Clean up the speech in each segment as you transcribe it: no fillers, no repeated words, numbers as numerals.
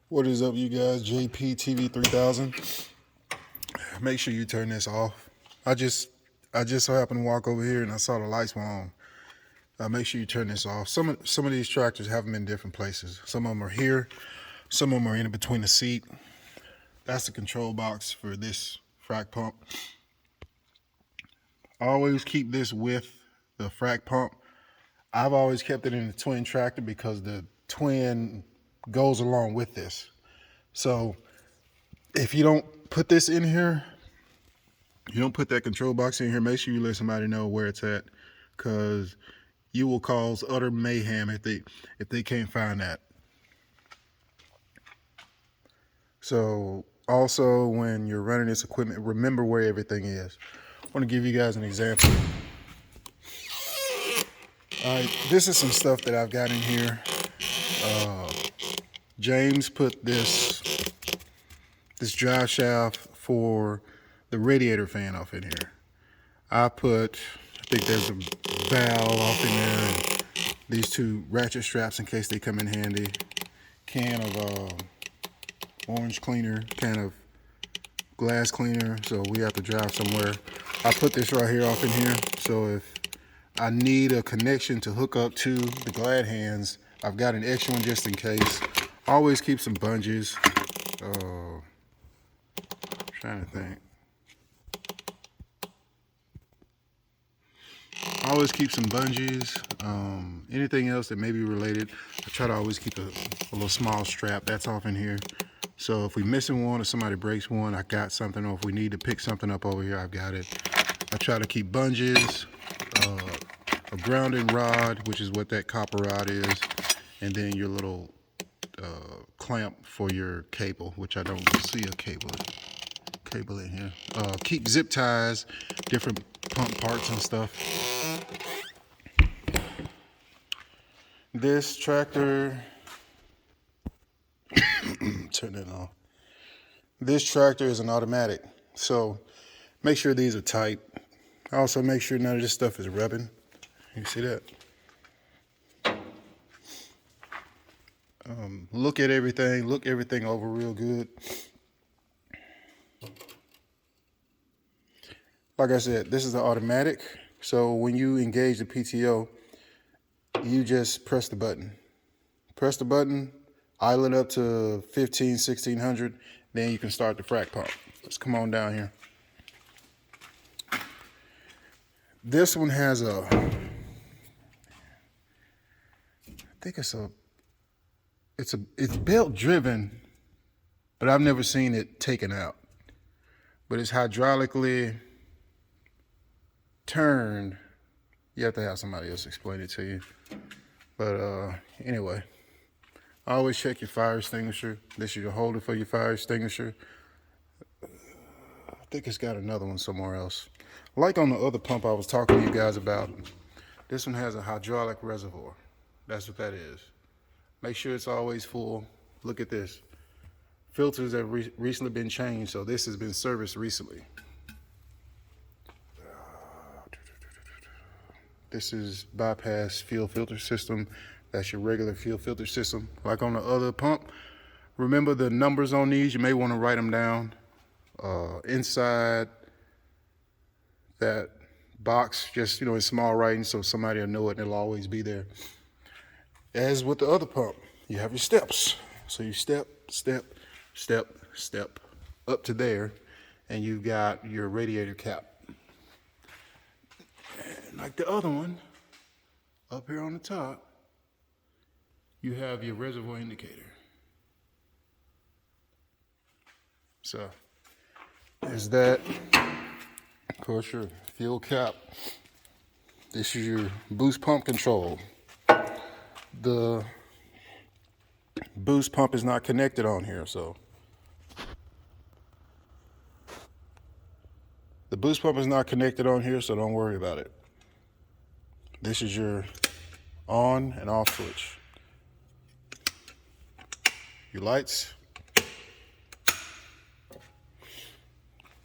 What is up, you guys? JP 3000. Make sure you turn this off. I just so happened to walk over here and I saw the lights were on. Make sure you turn this off. Some of these tractors have them in different places. Some of them are here. Some of them are in between the seat. That's the control box for this frac pump. Always keep this with the frac pump. I've always kept it in the twin tractor because the twin goes along with this. So if you don't put this in here, you don't put that control box in here, make sure you let somebody know where it's at, because you will cause utter mayhem if they can't find that. So also, when you're running this equipment, remember where everything is. I want to give you guys an example. All right, this is some stuff that I've got in here. James put this drive shaft for the radiator fan off in here. I think there's a valve off in there, and these two ratchet straps in case they come in handy. Can of orange cleaner, can of glass cleaner, so we have to drive somewhere. I put this right here off in here, so if I need a connection to hook up to the glad hands, I've got an extra one just in case. Always keep some bungees. Trying to think. Always keep some bungees. Anything else that may be related, I try to always keep a little small strap. That's off in here. So if we're missing one or somebody breaks one, I got something. Or if we need to pick something up over here, I've got it. I try to keep bungees, a grounding rod, which is what that copper rod is, and then your little clamp for your cable, which I don't see a cable in here. Keep zip ties, different pump parts and stuff. This tractor, turn it off. This tractor is an automatic, so make sure these are tight. Also make sure none of this stuff is rubbing. You see that? Look everything over real good. Like I said, this is an automatic, so when you engage the PTO, you just press the button. Press the button, idle it up to 15, 1600, then you can start the frac pump. Let's come on down here. This one has I think it's belt driven, but I've never seen it taken out. But it's hydraulically turned. You have to have somebody else explain it to you. But anyway, always check your fire extinguisher. This is your holder for your fire extinguisher. I think it's got another one somewhere else. Like on the other pump I was talking to you guys about, this one has a hydraulic reservoir. That's what that is. Make sure it's always full. Look at this. Filters have recently been changed, so this has been serviced recently. This is bypass fuel filter system. That's your regular fuel filter system. Like on the other pump, remember the numbers on these. You may want to write them down. Inside that box, just, in small writing, so somebody will know it and it'll always be there. As with the other pump, you have your steps. So you step, step, step, step up to there, and you've got your radiator cap. And like the other one, up here on the top, you have your reservoir indicator. So there's that. Of course, your fuel cap. This is your boost pump control. The boost pump is not connected on here, so the boost pump is not connected on here, so don't worry about it. This is your on and off switch. Your lights.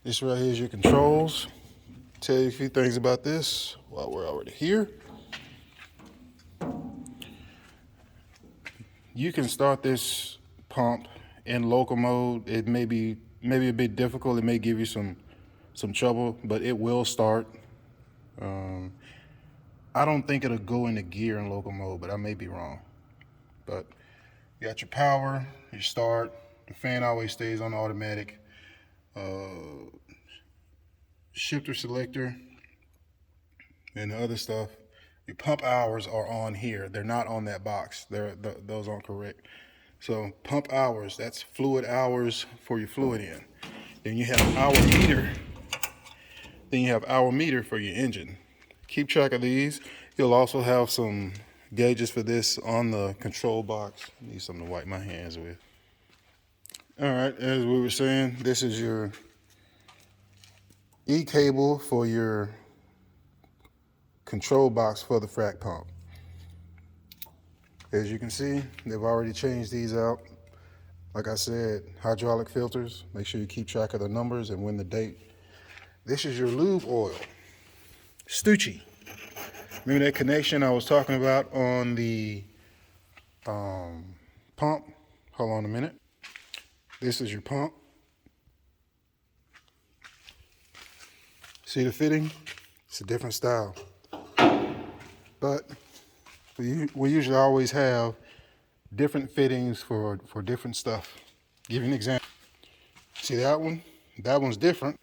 This right here is your controls. Tell you a few things about this while we're already here. You can start this pump in local mode, it may be maybe a bit difficult. It may give you some trouble, but it will start. I don't think it'll go into gear in local mode, but I may be wrong. But you got your power, your start. The fan always stays on automatic. Shifter selector and the other stuff. Your pump hours are on here. They're not on that box. Those aren't correct. So pump hours, that's fluid hours for your fluid in. Then you have hour meter. Then you have hour meter for your engine. Keep track of these. You'll also have some gauges for this on the control box. I need something to wipe my hands with. All right, as we were saying, this is your E-cable for your control box for the frac pump. As you can see, they've already changed these out. Like I said, hydraulic filters. Make sure you keep track of the numbers and when the date. This is your lube oil. Stucci. Remember that connection I was talking about on the pump? Hold on a minute. This is your pump. See the fitting? It's a different style. But we usually always have different fittings for different stuff. Give you an example. See that one? That one's different.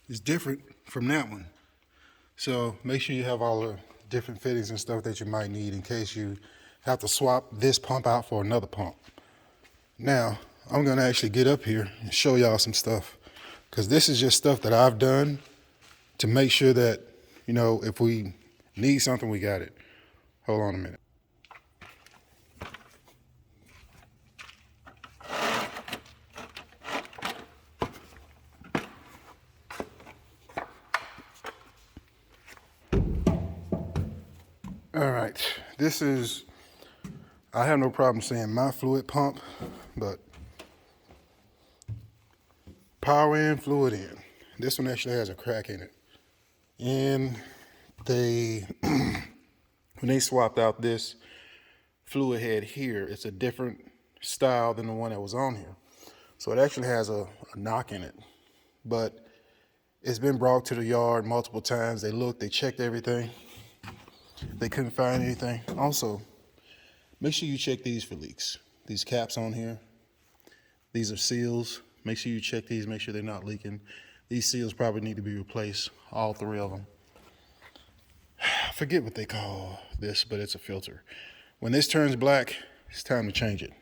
It's different from that one. So make sure you have all the different fittings and stuff that you might need in case you have to swap this pump out for another pump. Now, I'm gonna actually get up here and show y'all some stuff, because this is just stuff that I've done to make sure that, you know, if we need something, we got it. Hold on a minute. All right, this is, I have no problem saying my fluid pump, but power in, fluid in. This one actually has a crack in it. And they, when they swapped out this fluid head here, it's a different style than the one that was on here. So it actually has a knock in it, but it's been brought to the yard multiple times. They looked, they checked everything. They couldn't find anything. Also, make sure you check these for leaks. These caps on here, these are seals. Make sure you check these, make sure they're not leaking. These seals probably need to be replaced, all three of them. I forget what they call this, but it's a filter. When this turns black, it's time to change it.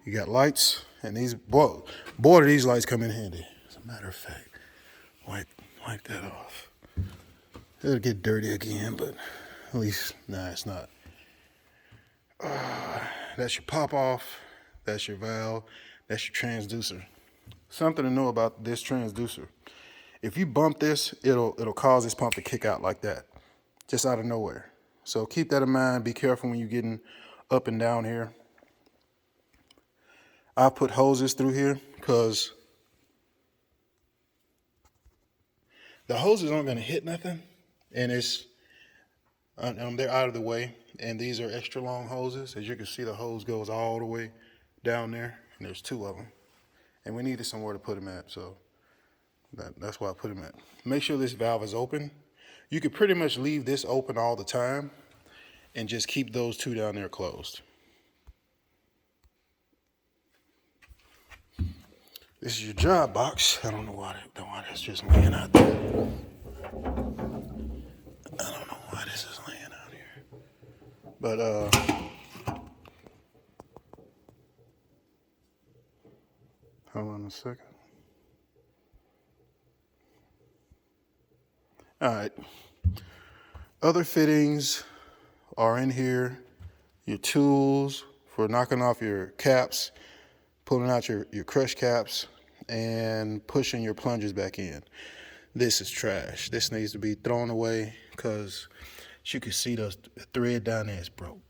You got lights, and these, boy, do these lights come in handy. As a matter of fact, wipe that off. It'll get dirty again, but at least, nah, it's not. That's your pop off, that's your valve, that's your transducer. Something to know about this transducer. If you bump this, it'll cause this pump to kick out like that, just out of nowhere. So keep that in mind. Be careful when you're getting up and down here. I put hoses through here because the hoses aren't going to hit nothing, and they're out of the way. And these are extra long hoses. As you can see, the hose goes all the way down there, and there's two of them. And we needed somewhere to put them at, so that's why I put them at. Make sure this valve is open. You could pretty much leave this open all the time and just keep those two down there closed. This is your job box. I don't know why that's just laying out there. I don't know why this is laying out here. But hold on a second. All right. Other fittings are in here. Your tools for knocking off your caps, pulling out your crush caps, and pushing your plungers back in. This is trash. This needs to be thrown away because you can see the thread down there is broke.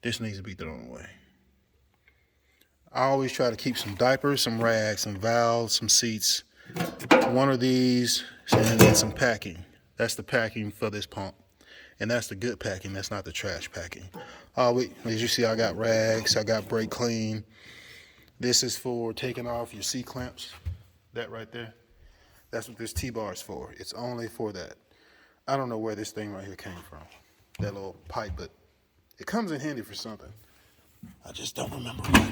This needs to be thrown away. I always try to keep some diapers, some rags, some valves, some seats, one of these, and then some packing. That's the packing for this pump. And that's the good packing. That's not the trash packing. As you see, I got rags. I got brake clean. This is for taking off your C-clamps. That right there. That's what this T-bar is for. It's only for that. I don't know where this thing right here came from. That little pipe, but it comes in handy for something. I just don't remember what.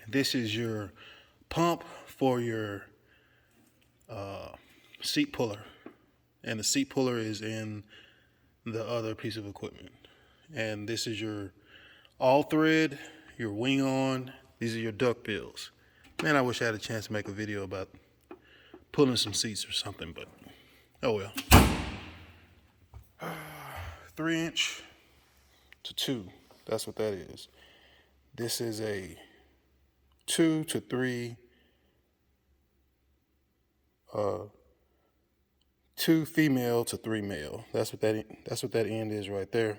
This is your pump for your seat puller. And the seat puller is in the other piece of equipment. And this is your all thread, your wing on. These are your duck bills. Man, I wish I had a chance to make a video about pulling some seats or something, but oh well. 3" to 2. That's what that is. This is a 2 to 3. 2 female to 3 male. That's what that end is right there.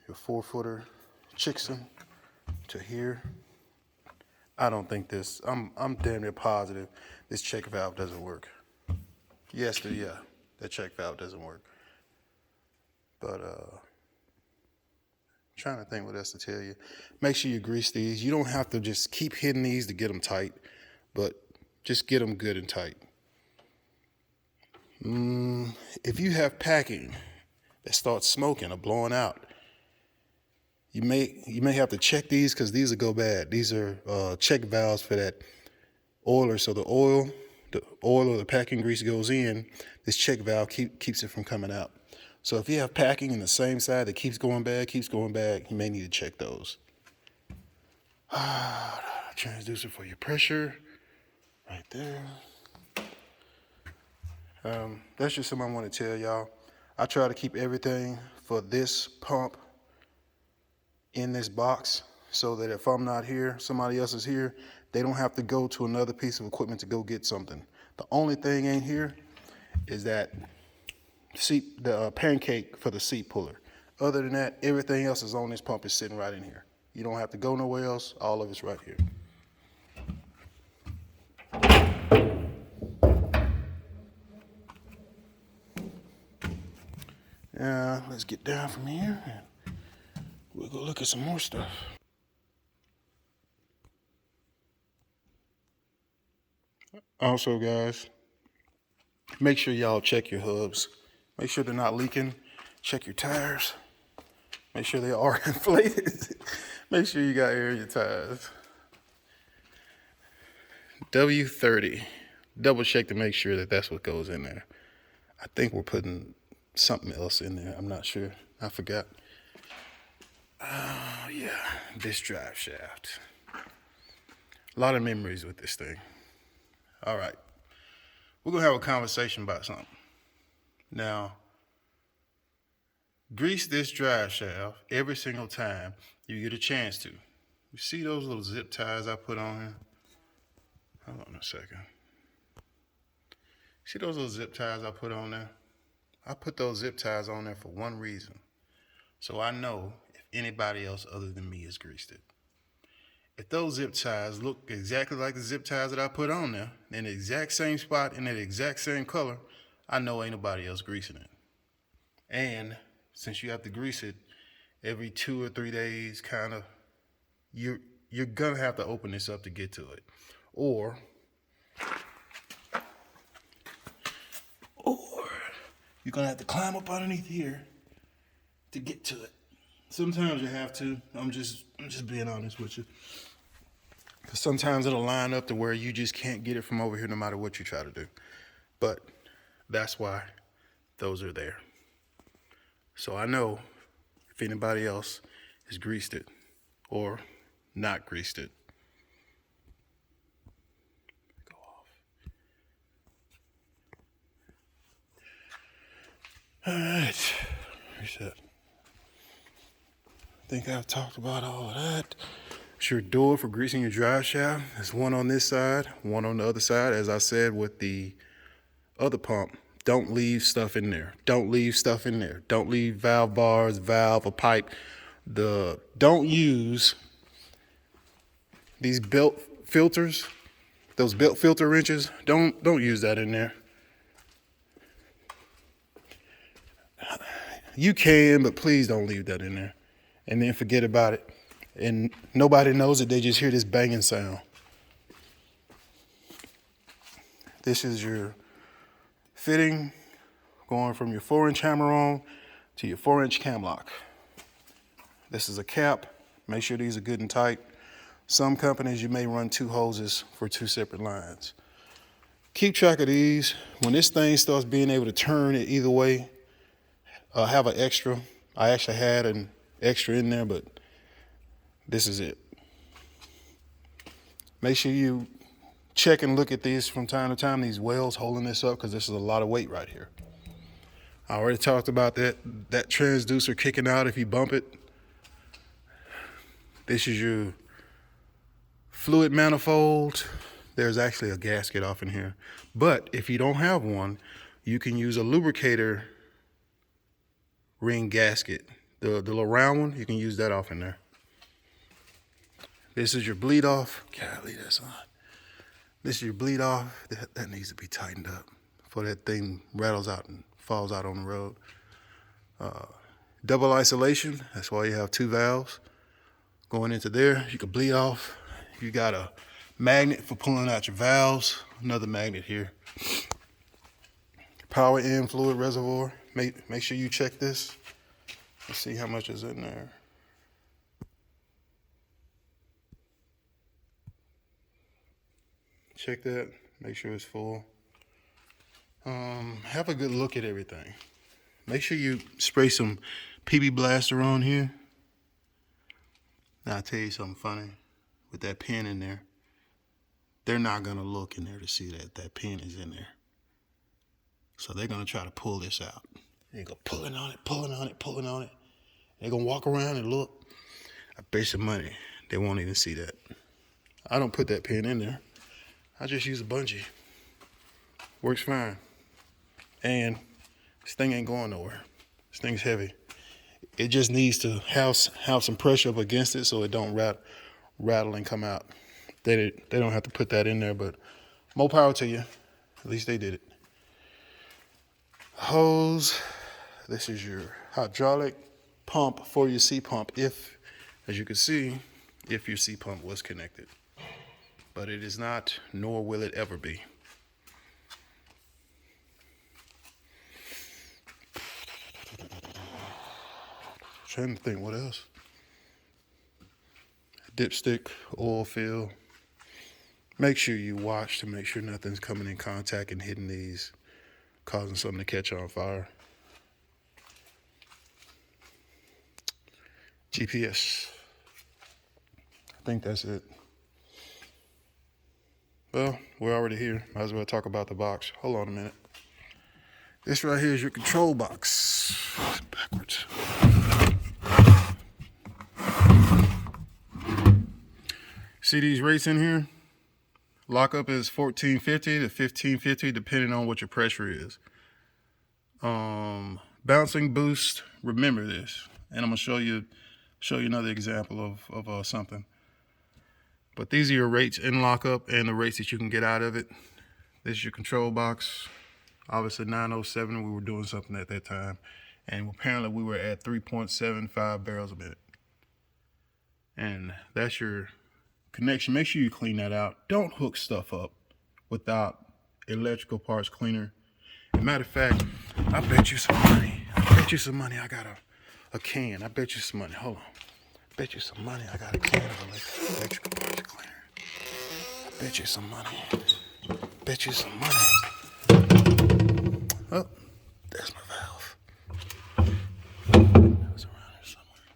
Your 4-footer Chickson to here. I don't think this. I'm damn near positive this check valve doesn't work. Yes, that check valve doesn't work. But trying to think what else to tell you. Make sure you grease these. You don't have to just keep hitting these to get them tight, but just get them good and tight. If you have packing that starts smoking or blowing out, you may have to check these because these will go bad. These are check valves for that oiler. So the oil or the packing grease goes in. This check valve keeps it from coming out. So if you have packing in the same side that keeps going bad, you may need to check those. Transducer for your pressure, right there. That's just something I want to tell y'all. I try to keep everything for this pump in this box so that if I'm not here, somebody else is here, they don't have to go to another piece of equipment to go get something. The only thing in here is that the pancake for the seat puller. Other than that, everything else is on this pump is sitting right in here. You don't have to go nowhere else. All of it's right here. Let's get down from here and we'll go look at some more stuff. Also, guys, make sure y'all check your hubs. Make sure they're not leaking. Check your tires. Make sure they are inflated. Make sure you got air in your tires. W30. Double check to make sure that that's what goes in there. I think we're putting something else in there. I'm not sure. I forgot. Oh, yeah. This drive shaft. A lot of memories with this thing. All right. We're going to have a conversation about something. Now, grease this drive shaft every single time you get a chance to. You see those little zip ties I put on here? Hold on a second. See those little zip ties I put on there? I put those zip ties on there for one reason. So I know if anybody else other than me has greased it. If those zip ties look exactly like the zip ties that I put on there, in the exact same spot, in the exact same color, I know ain't nobody else greasing it. And since you have to grease it every 2 or 3 days, kind of, you're gonna have to open this up to get to it. Or you're gonna have to climb up underneath here to get to it. Sometimes you have to. I'm just being honest with you. Because sometimes it'll line up to where you just can't get it from over here no matter what you try to do. But that's why those are there. So I know if anybody else has greased it or not greased it. Go off. All right. Reset. I think I've talked about all of that. It's your door for greasing your drive shaft. There's one on this side, one on the other side. As I said with the other pump, don't leave stuff in there. Don't leave stuff in there. Don't leave valve bars, valve, or pipe. Don't use these belt filters, those belt filter wrenches. Don't use that in there. You can, but please don't leave that in there. And then forget about it. and nobody knows it. They just hear this banging sound. This is your fitting going from your 4-inch hammer-on to your 4-inch cam lock. This is a cap. Make sure these are good and tight. Some companies you may run 2 hoses for 2 separate lines. Keep track of these. When this thing starts being able to turn it either way, have an extra. I actually had an extra in there, but this is it. Make sure you check and look at these from time to time, these wells holding this up, because this is a lot of weight right here. I already talked about that transducer kicking out if you bump it. This is your fluid manifold. There's actually a gasket off in here. But if you don't have one, you can use a lubricator ring gasket. The little round one, you can use that off in there. This is your bleed off. Golly, that's on. This is your bleed off. That needs to be tightened up before that thing rattles out and falls out on the road. Double isolation. That's why you have 2 valves going into there. You can bleed off. You got a magnet for pulling out your valves. Another magnet here. Power in fluid reservoir. Make sure you check this. Let's see how much is in there. Check that. Make sure it's full. Have a good look at everything. Make sure you spray some PB Blaster on here. Now I'll tell you something funny. With that pin in there, they're not gonna look in there to see that that pin is in there. So they're gonna try to pull this out. They're gonna pulling on it, pulling on it, pulling on it. They're gonna walk around and look. I bet you money they won't even see that. I don't put that pin in there. I just use a bungee. Works fine. And this thing ain't going nowhere. This thing's heavy. It just needs to have some pressure up against it so it don't rattle and come out. They don't have to put that in there, but more power to you. At least they did it. Hose. This is your hydraulic pump for your C pump. If, as you can see, if your C pump was connected. But it is not, nor will it ever be. Trying to think what else. Dipstick, oil fill. Make sure you watch to make sure nothing's coming in contact and hitting these, causing something to catch on fire. GPS. I think that's it. Well, we're already here. Might as well talk about the box. Hold on a minute. This right here is your control box. Backwards. See these rates in here? Lockup is 1450 to 1550 depending on what your pressure is. Bouncing boost, remember this. And I'm gonna show you another example of something. But these are your rates in lockup and the rates that you can get out of it. This is your control box. Obviously 907, we were doing something at that time. And apparently we were at 3.75 barrels a minute. And that's your connection. Make sure you clean that out. Don't hook stuff up without electrical parts cleaner. As a matter of fact, I bet you some money. I got a can. I bet you some money. Hold on. I bet you some money. I got a can of electrical parts cleaner. I bet you some money. Bet you some money. Oh, there's my valve. It was around here somewhere.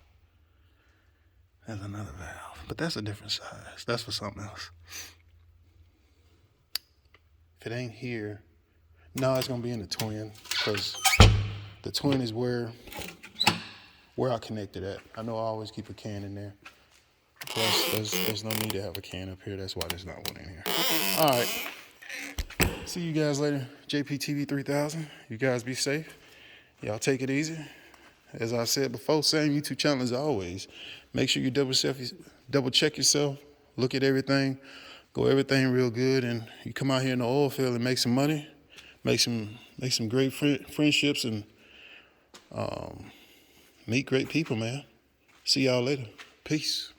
There's another valve, but that's a different size. That's for something else. If it ain't here, no, it's gonna be in the twin, because the twin is where I connected at. I know I always keep a can in there. Plus, there's no need to have a can up here. That's why there's not one in here. All right. See you guys later. JPTV 3000. You guys be safe. Y'all take it easy. As I said before, same YouTube channel as always. Make sure you double check yourself. Look at everything. Go everything real good. And you come out here in the oil field and make some money. Make some great friendships and meet great people, man. See y'all later. Peace.